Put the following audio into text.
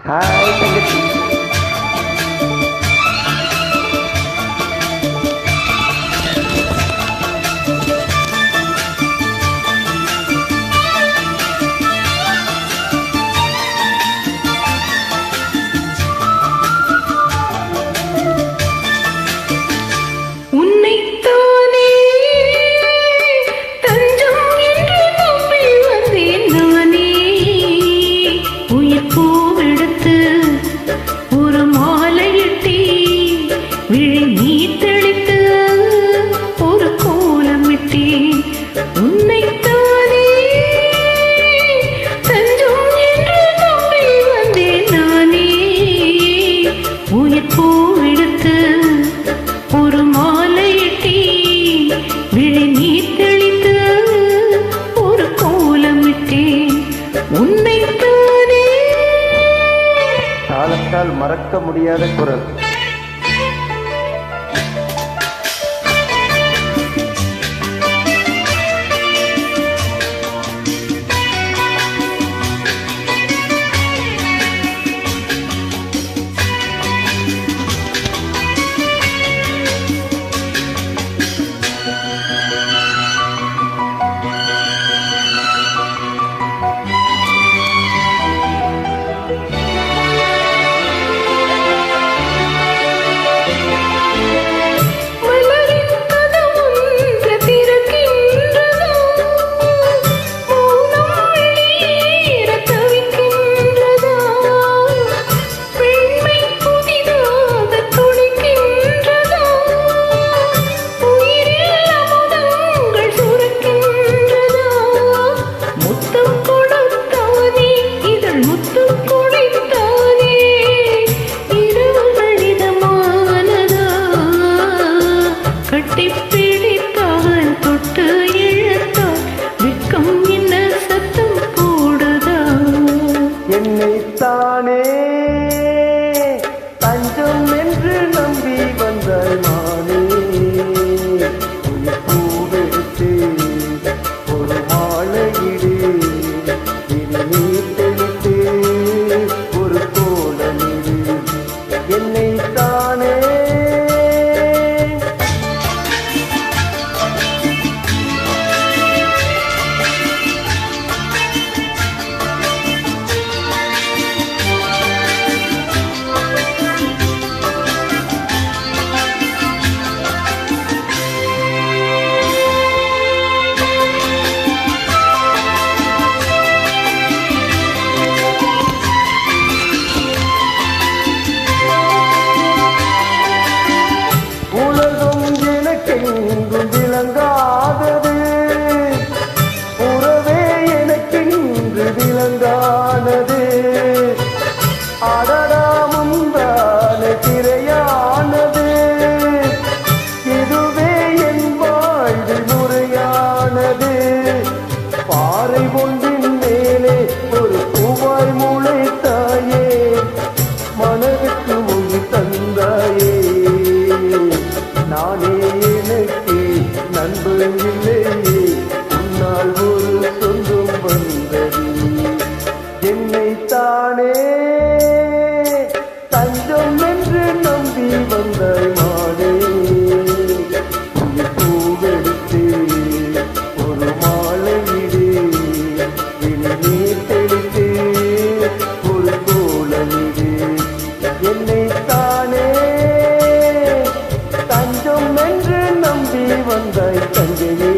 Hi தங்கச்சி. காலத்தால் மறக்க முடியாத குரல். என்னைத்தானே தஞ்சம் என்று நம்பி வந்தாய் மானே, பூவெடுத்து ஒரு மாலையிடு, இனி நீர் தெளித்து ஒரு கோலமிடு. என்னைத்தானே எங்கும் விளங்காதது உறவே எனக்கென்று விளங்கானது. அடடாமுந்தான திரையானது, இதுவே என் வாழ்வு முறையானது. பாறை ஒன்றின் மேலே ஒரு பூவாய் முளைத்தாயே, மனதுக்கு உயிர் தந்தாயே. நானே எனக்கு நண்பன் இல்லையே, உன்னால் ஒரு சொந்தம் வந்தது. என்னைத்தானே தஞ்சம் என்று நம்பி வந்தாய் மானே, பூவெடுத்து ஒரு மாலையிடு, இனி நீர் தெளித்து ஒரு கோலமிடு. என்னைத்தானே தஞ்சம் என்று நம்பி வந்தாய் தங்கையே.